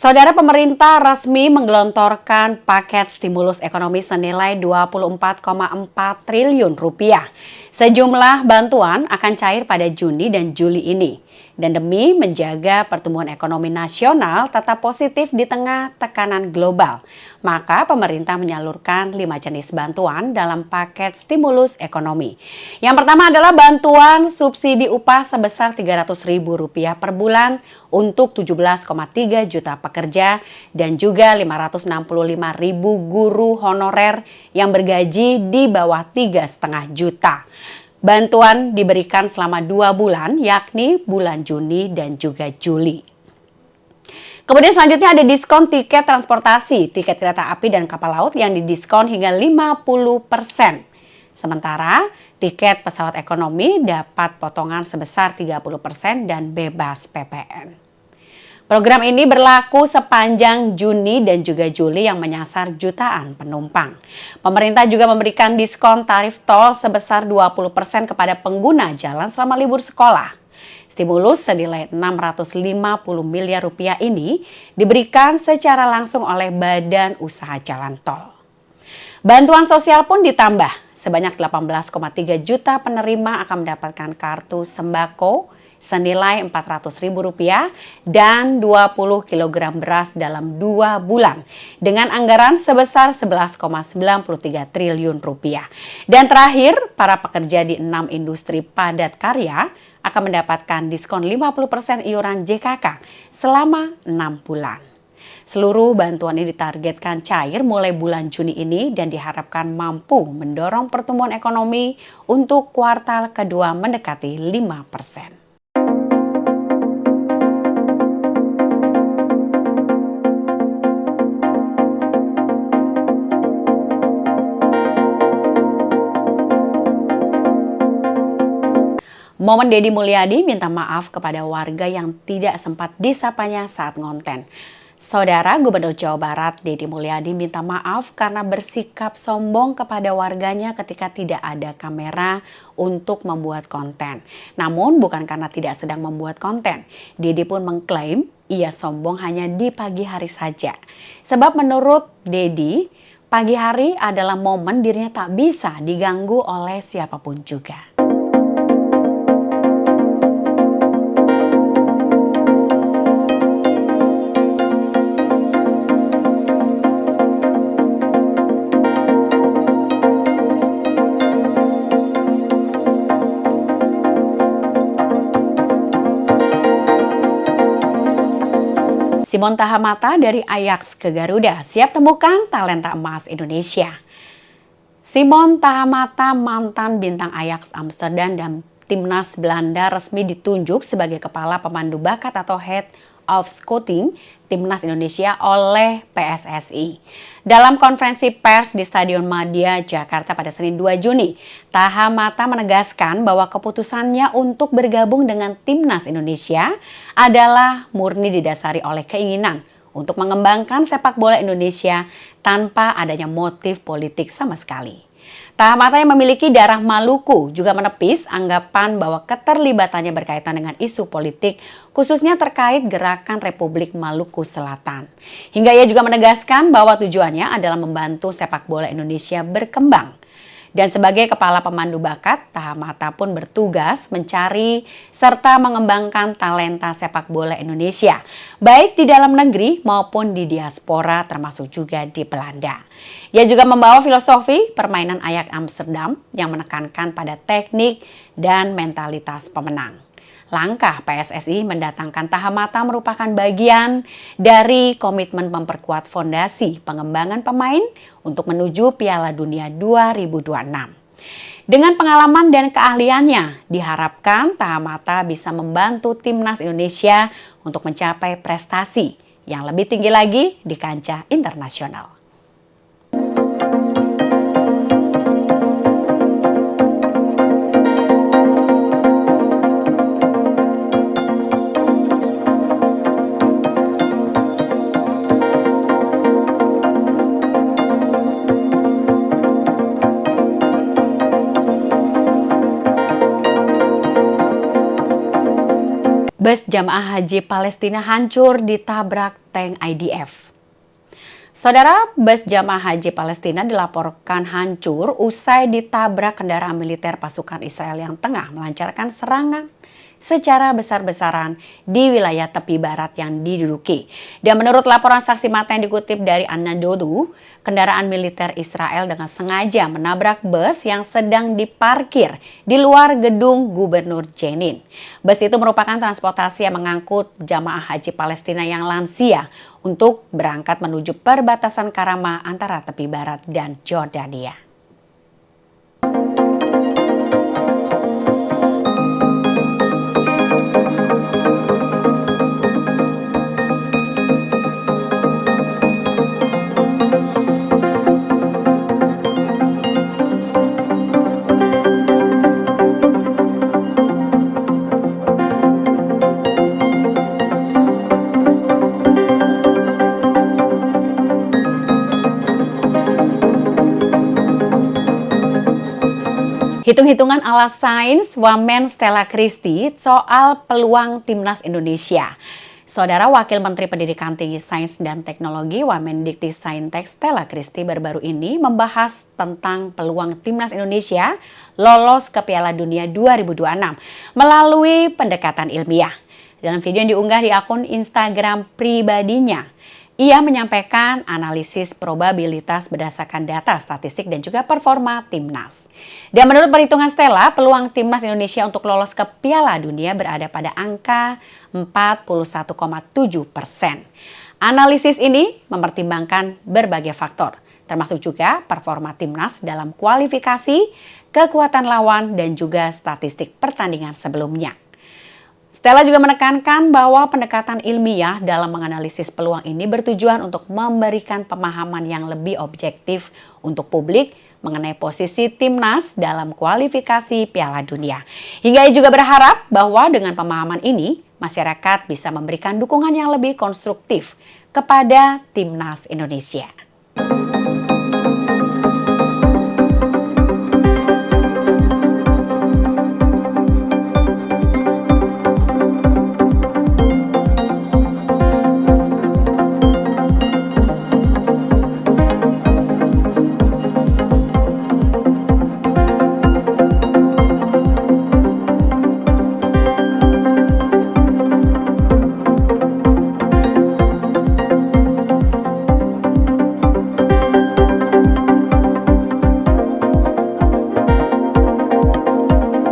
Saudara, pemerintah resmi menggelontorkan paket stimulus ekonomi senilai 24,4 triliun rupiah. Sejumlah bantuan akan cair pada Juni dan Juli ini. Dan demi menjaga pertumbuhan ekonomi nasional tetap positif di tengah tekanan global, maka pemerintah menyalurkan 5 jenis bantuan dalam paket stimulus ekonomi. Yang pertama adalah bantuan subsidi upah sebesar Rp300.000 per bulan untuk 17,3 juta pekerja dan juga 565.000 guru honorer yang bergaji di bawah 3,5 juta. Bantuan diberikan selama 2 bulan, yakni bulan Juni dan juga Juli. Kemudian selanjutnya ada diskon tiket transportasi, tiket kereta api dan kapal laut yang didiskon hingga 50%. Sementara tiket pesawat ekonomi dapat potongan sebesar 30% dan bebas PPN. Program ini berlaku sepanjang Juni dan juga Juli yang menyasar jutaan penumpang. Pemerintah juga memberikan diskon tarif tol sebesar 20% kepada pengguna jalan selama libur sekolah. Stimulus senilai Rp650 miliar ini diberikan secara langsung oleh Badan Usaha Jalan Tol. Bantuan sosial pun ditambah, sebanyak 18,3 juta penerima akan mendapatkan kartu sembako senilai Rp400.000 dan 20 kg beras dalam 2 bulan dengan anggaran sebesar Rp11,93 triliun. Dan terakhir, para pekerja di 6 industri padat karya akan mendapatkan diskon 50% iuran JKK selama 6 bulan. Seluruh bantuan ini ditargetkan cair mulai bulan Juni ini dan diharapkan mampu mendorong pertumbuhan ekonomi untuk kuartal kedua mendekati 5%. Momen Deddy Mulyadi minta maaf kepada warga yang tidak sempat disapanya saat ngonten. Saudara Gubernur Jawa Barat Deddy Mulyadi minta maaf karena bersikap sombong kepada warganya ketika tidak ada kamera untuk membuat konten. Namun bukan karena tidak sedang membuat konten. Deddy pun mengklaim ia sombong hanya di pagi hari saja. Sebab menurut Deddy, pagi hari adalah momen dirinya tak bisa diganggu oleh siapapun juga. Simon Tahamata dari Ajax ke Garuda, siap temukan talenta emas Indonesia. Simon Tahamata, mantan bintang Ajax Amsterdam dan Timnas Belanda, resmi ditunjuk sebagai Kepala Pemandu Bakat atau Head of Scouting Timnas Indonesia oleh PSSI. Dalam konferensi pers di Stadion Madia, Jakarta pada Senin 2 Juni, Tahamata menegaskan bahwa keputusannya untuk bergabung dengan Timnas Indonesia adalah murni didasari oleh keinginan untuk mengembangkan sepak bola Indonesia tanpa adanya motif politik sama sekali. Tahamata yang memiliki darah Maluku juga menepis anggapan bahwa keterlibatannya berkaitan dengan isu politik, khususnya terkait gerakan Republik Maluku Selatan. Hingga ia juga menegaskan bahwa tujuannya adalah membantu sepak bola Indonesia berkembang. Dan sebagai kepala pemandu bakat, Tahamata pun bertugas mencari serta mengembangkan talenta sepak bola Indonesia, baik di dalam negeri maupun di diaspora termasuk juga di Belanda. Ia juga membawa filosofi permainan Ajax Amsterdam yang menekankan pada teknik dan mentalitas pemenang. Langkah PSSI mendatangkan Tahamata merupakan bagian dari komitmen memperkuat fondasi pengembangan pemain untuk menuju Piala Dunia 2026. Dengan pengalaman dan keahliannya, diharapkan Tahamata bisa membantu Timnas Indonesia untuk mencapai prestasi yang lebih tinggi lagi di kancah internasional. Bus jamaah haji Palestina hancur ditabrak tank IDF. Saudara, bus jamaah haji Palestina dilaporkan hancur usai ditabrak kendaraan militer pasukan Israel yang tengah melancarkan serangan secara besar-besaran di wilayah tepi barat yang diduduki. Dan menurut laporan saksi mata yang dikutip dari Anadolu, kendaraan militer Israel dengan sengaja menabrak bus yang sedang diparkir di luar gedung Gubernur Jenin. Bus itu merupakan transportasi yang mengangkut jamaah haji Palestina yang lansia untuk berangkat menuju perbatasan Karama antara tepi barat dan Jordania. Hitung-hitungan ala sains Wamen Stella Christie soal peluang timnas Indonesia. Saudara Wakil Menteri Pendidikan Tinggi Sains dan Teknologi Wamendikti Saintek Stella Christie baru-baru ini membahas tentang peluang timnas Indonesia lolos ke Piala Dunia 2026 melalui pendekatan ilmiah. Dalam video yang diunggah di akun Instagram pribadinya, ia menyampaikan analisis probabilitas berdasarkan data statistik dan juga performa timnas. Dan menurut perhitungan Stella, peluang timnas Indonesia untuk lolos ke Piala Dunia berada pada angka 41,7%. Analisis ini mempertimbangkan berbagai faktor, termasuk juga performa timnas dalam kualifikasi, kekuatan lawan, dan juga statistik pertandingan sebelumnya. Stella juga menekankan bahwa pendekatan ilmiah dalam menganalisis peluang ini bertujuan untuk memberikan pemahaman yang lebih objektif untuk publik mengenai posisi timnas dalam kualifikasi Piala Dunia. Hingga ia juga berharap bahwa dengan pemahaman ini, masyarakat bisa memberikan dukungan yang lebih konstruktif kepada timnas Indonesia.